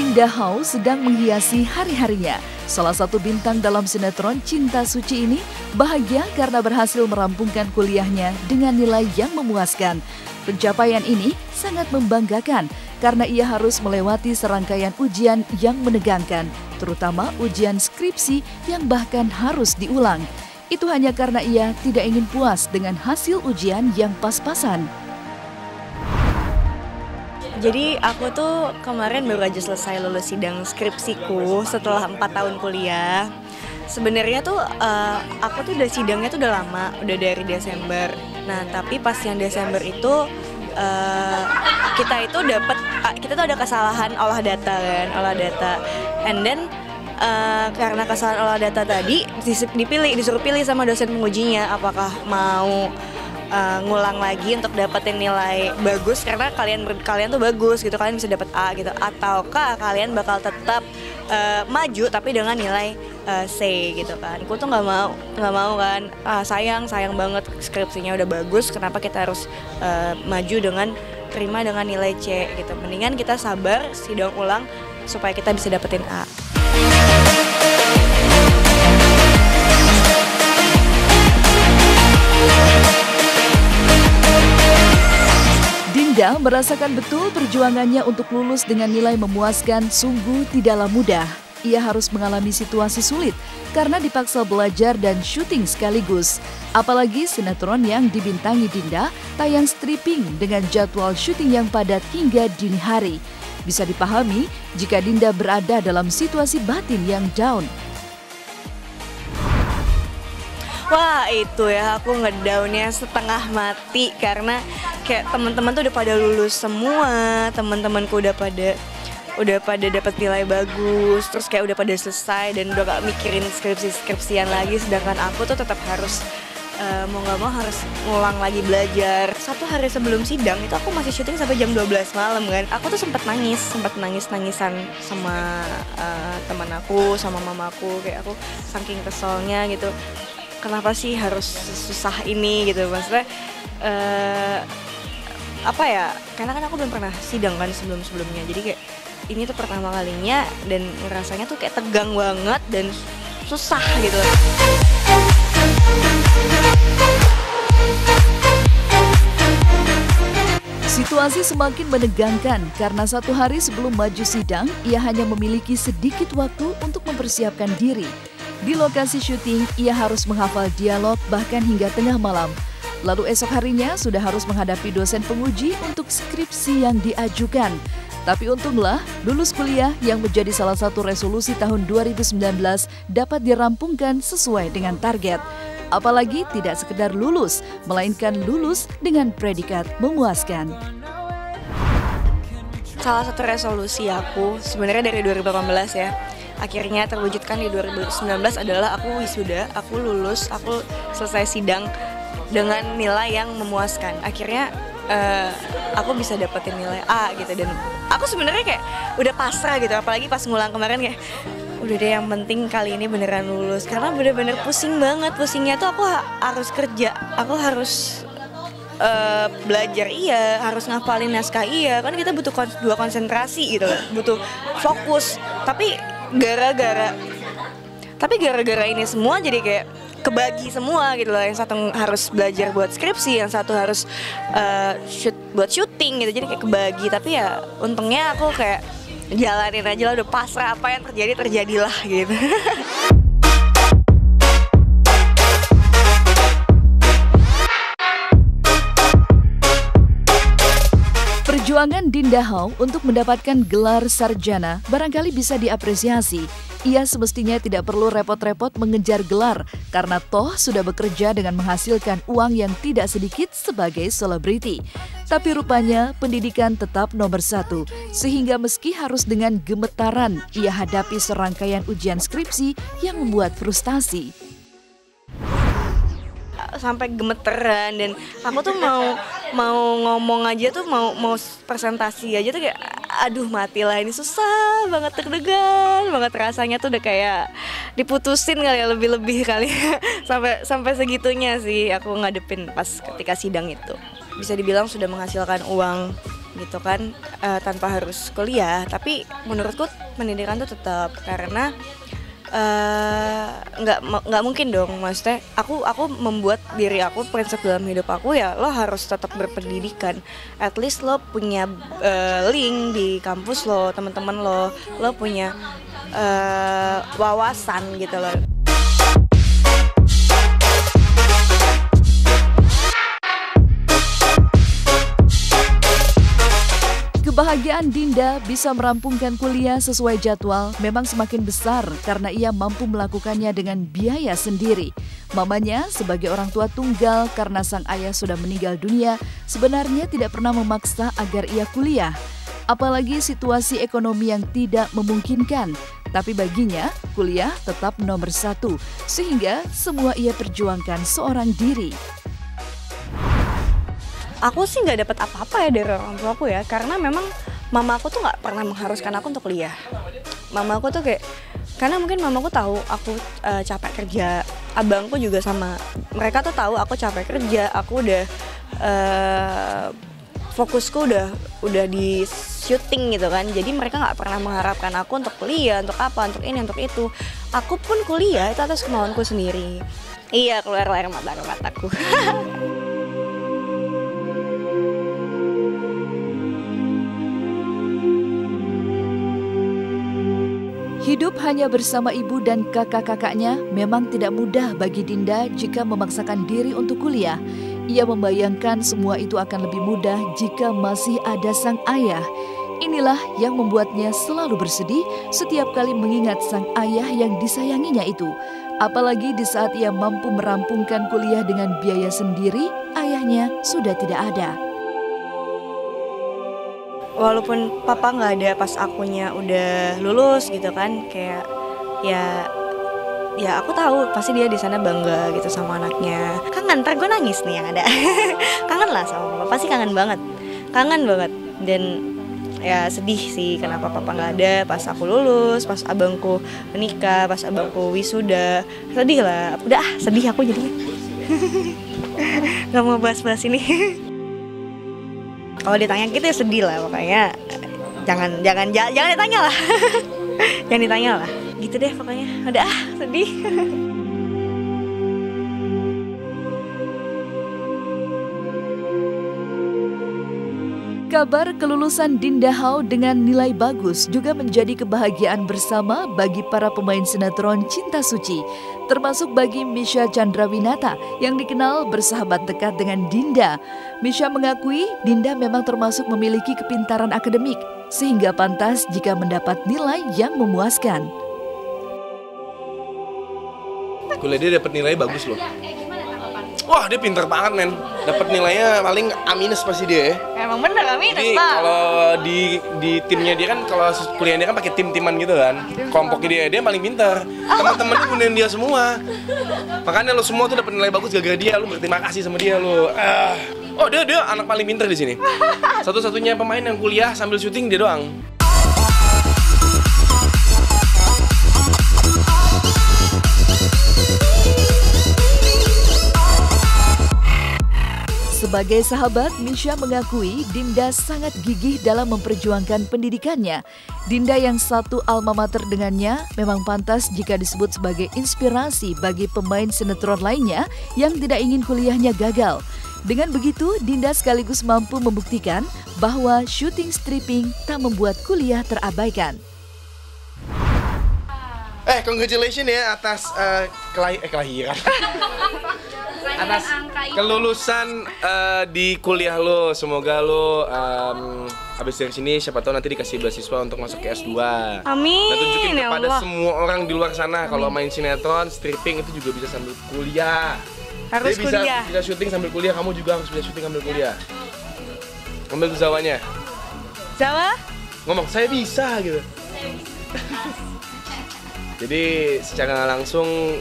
Dinda Hau sedang menghiasi hari-harinya. Salah satu bintang dalam sinetron Cinta Suci ini bahagia karena berhasil merampungkan kuliahnya dengan nilai yang memuaskan. Pencapaian ini sangat membanggakan karena ia harus melewati serangkaian ujian yang menegangkan, terutama ujian skripsi yang bahkan harus diulang. Itu hanya karena ia tidak ingin puas dengan hasil ujian yang pas-pasan. Jadi aku tuh kemarin baru aja selesai lulus sidang skripsiku setelah 4 tahun kuliah. Sebenarnya tuh aku tuh udah sidangnya tuh udah lama, udah dari Desember. Nah tapi pas yang Desember itu kita tuh ada kesalahan olah data kan, and then karena kesalahan olah data tadi disuruh pilih sama dosen pengujinya apakah mau ngulang lagi untuk dapetin nilai bagus karena kalian tuh bagus gitu, kalian bisa dapet A gitu, ataukah kalian bakal tetap maju tapi dengan nilai C gitu kan. Aku tuh nggak mau kan, sayang banget skripsinya udah bagus, kenapa kita harus maju dengan terima dengan nilai C gitu. Mendingan kita sabar sidang ulang supaya kita bisa dapetin A. Dinda merasakan betul perjuangannya untuk lulus dengan nilai memuaskan sungguh tidaklah mudah. Ia harus mengalami situasi sulit karena dipaksa belajar dan syuting sekaligus. Apalagi sinetron yang dibintangi Dinda tayang stripping dengan jadwal syuting yang padat hingga dini hari. Bisa dipahami jika Dinda berada dalam situasi batin yang down. Wah itu ya, aku ngedownnya setengah mati karena kayak teman-teman tuh udah pada lulus semua, teman-temanku udah pada dapat nilai bagus, terus kayak udah pada selesai dan udah gak mikirin skripsian lagi, sedangkan aku tuh tetap harus mau gak mau harus ngulang lagi belajar. Satu hari sebelum sidang itu aku masih syuting sampai jam 12 malam kan. Aku tuh sempat nangis-nangisan sama teman aku, sama mamaku, kayak aku saking keselnya gitu. Kenapa sih harus susah ini gitu, maksudnya apa ya, karena kan aku belum pernah sidang kan sebelumnya, jadi kayak ini tuh pertama kalinya dan rasanya tuh kayak tegang banget dan susah gitu. Situasi semakin menegangkan karena satu hari sebelum maju sidang, ia hanya memiliki sedikit waktu untuk mempersiapkan diri. Di lokasi syuting, ia harus menghafal dialog bahkan hingga tengah malam. Lalu esok harinya sudah harus menghadapi dosen penguji untuk skripsi yang diajukan. Tapi untunglah, lulus kuliah yang menjadi salah satu resolusi tahun 2019 dapat dirampungkan sesuai dengan target. Apalagi tidak sekedar lulus, melainkan lulus dengan predikat memuaskan. Salah satu resolusi aku sebenarnya dari 2018 ya, akhirnya terwujudkan di 2019 adalah aku wisuda, aku lulus, aku selesai sidang dengan nilai yang memuaskan. Akhirnya aku bisa dapetin nilai A gitu, dan aku sebenarnya kayak udah pasrah gitu, apalagi pas ngulang kemarin kayak udah deh yang penting kali ini beneran lulus, karena bener-bener pusing banget. Pusingnya tuh aku harus kerja, aku harus belajar iya, harus ngafalin naskah iya, kan kita butuh dua konsentrasi gitu, butuh fokus. Tapi gara-gara ini semua jadi kayak kebagi semua gitu loh. Yang satu harus belajar buat skripsi, yang satu harus buat syuting gitu, jadi kayak kebagi. Tapi ya untungnya aku kayak jalanin aja lah, udah pasrah, apa yang terjadilah gitu. Perjuangan Dinda Hau untuk mendapatkan gelar sarjana barangkali bisa diapresiasi. Ia semestinya tidak perlu repot-repot mengejar gelar karena toh sudah bekerja dengan menghasilkan uang yang tidak sedikit sebagai selebriti. Tapi rupanya pendidikan tetap nomor satu, sehingga meski harus dengan gemetaran ia hadapi serangkaian ujian skripsi yang membuat frustasi. Sampai gemeteran, dan aku tuh mau ngomong aja tuh, mau presentasi aja tuh kayak aduh matilah, ini susah banget, deg-degan banget rasanya tuh, udah kayak diputusin kali ya, lebih kali sampai segitunya sih aku ngadepin pas ketika sidang itu. Bisa dibilang sudah menghasilkan uang gitu kan, tanpa harus kuliah. Tapi menurutku pendidikan tuh tetap, karena nggak mungkin dong, maksudnya aku membuat diri aku, prinsip dalam hidup aku ya lo harus tetap berpendidikan. At least lo punya link di kampus lo, teman-teman lo punya wawasan gitu loh. Kebahagiaan Dinda bisa merampungkan kuliah sesuai jadwal memang semakin besar karena ia mampu melakukannya dengan biaya sendiri. Mamanya sebagai orang tua tunggal karena sang ayah sudah meninggal dunia sebenarnya tidak pernah memaksa agar ia kuliah. Apalagi situasi ekonomi yang tidak memungkinkan. Tapi baginya kuliah tetap nomor satu sehingga semua ia perjuangkan seorang diri. Aku sih nggak dapat apa-apa ya dari orang tua aku ya, karena memang mama aku tuh nggak pernah mengharuskan aku untuk kuliah. Mama aku tuh kayak, karena mungkin mama aku tahu aku capek kerja, abangku juga sama, mereka tuh tahu aku capek kerja, aku udah fokusku udah di syuting gitu kan, jadi mereka nggak pernah mengharapkan aku untuk kuliah, untuk apa, untuk ini, untuk itu. Aku pun kuliah itu atas kemauanku sendiri. Iya, keluar air mataku. Hidup hanya bersama ibu dan kakak-kakaknya memang tidak mudah bagi Dinda jika memaksakan diri untuk kuliah. Ia membayangkan semua itu akan lebih mudah jika masih ada sang ayah. Inilah yang membuatnya selalu bersedih setiap kali mengingat sang ayah yang disayanginya itu. Apalagi di saat ia mampu merampungkan kuliah dengan biaya sendiri, ayahnya sudah tidak ada. Walaupun papa nggak ada pas akunya udah lulus gitu kan, kayak ya aku tahu pasti dia di sana bangga gitu sama anaknya. Kangen, ntar gue nangis nih yang ada. Kangen lah sama papa, pasti kangen banget, dan ya sedih sih kenapa papa nggak ada pas aku lulus, pas abangku menikah, pas abangku wisuda. Sedih lah, udah sedih aku jadinya. Nggak mau bahas-bahas ini. Kalau ditanya gitu ya sedih lah, pokoknya jangan ditanya lah. Jangan ditanya lah, gitu deh pokoknya. Udah sedih. Kabar kelulusan Dinda Hao dengan nilai bagus juga menjadi kebahagiaan bersama bagi para pemain sinetron Cinta Suci, termasuk bagi Misha Chandrawinata yang dikenal bersahabat dekat dengan Dinda. Misha mengakui Dinda memang termasuk memiliki kepintaran akademik, sehingga pantas jika mendapat nilai yang memuaskan. Kuliah dia dapat nilai bagus loh. Wah, dia pintar banget men. Dapat nilainya paling A- pasti dia ya. Emang bener A-, Jadi Pak. kalau di timnya dia kan, kalau kuliahnya kan pakai tim-timan gitu kan. Kelompoknya dia paling pintar. Teman-temannya punya dia semua. Makanya lo semua tuh dapat nilai bagus gara-gara dia. Lo berterima kasih sama dia lo. Oh, dia anak paling pintar di sini. Satu-satunya pemain yang kuliah sambil syuting dia doang. Sebagai sahabat, Misha mengakui Dinda sangat gigih dalam memperjuangkan pendidikannya. Dinda yang satu alma mater dengannya memang pantas jika disebut sebagai inspirasi bagi pemain sinetron lainnya yang tidak ingin kuliahnya gagal. Dengan begitu, Dinda sekaligus mampu membuktikan bahwa syuting stripping tak membuat kuliah terabaikan. Congratulations ya atas kelahiran. Atas kelulusan di kuliah lo. Semoga lo habis dari sini siapa tahu nanti dikasih beasiswa untuk masuk ke S2. Amin. Dan tunjukin ya kepada Allah. semua orang di luar sana kalau main sinetron, stripping itu juga bisa sambil kuliah. Harus Dia kuliah. bisa syuting sambil kuliah, kamu juga harus bisa syuting sambil kuliah. Ambil tuh Zawanya. Jawa? Ngomong, saya bisa gitu. Jadi secara langsung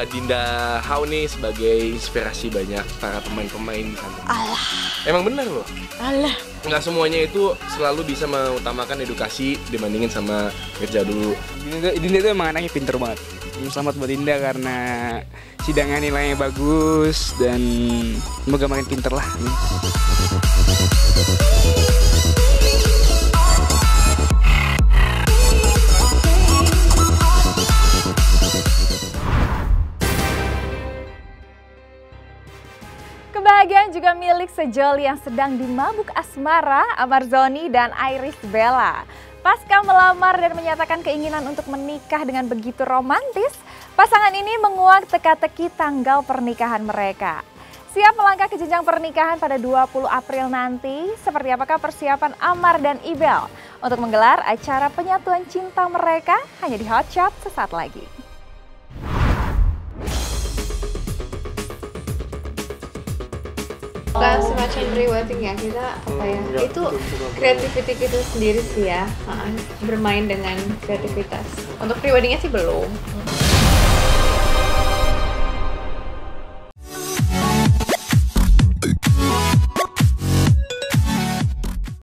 Dinda Hao nih sebagai inspirasi banyak para pemain-pemain di sana. Alah. Emang benar loh. Alah. Nggak semuanya itu selalu bisa mengutamakan edukasi dibandingin sama kerja dulu. Dinda itu emang anaknya pinter banget. Selamat buat Dinda karena sidangnya nilainya bagus dan semoga makin pinter lah. balik sejoli yang sedang dimabuk asmara, Amar Zoni dan Iris Bella. Pasca melamar dan menyatakan keinginan untuk menikah dengan begitu romantis, pasangan ini menguak teka-teki tanggal pernikahan mereka. Siap melangkah ke jenjang pernikahan pada 20 April nanti, seperti apakah persiapan Amar dan Ibel untuk menggelar acara penyatuan cinta mereka hanya di Hot Shot sesaat lagi. Bukan semacam rewarding ya, kita apa ya, itu kreativiti kita sendiri sih ya, bermain dengan kreativitas. Untuk rewardingnya sih belum.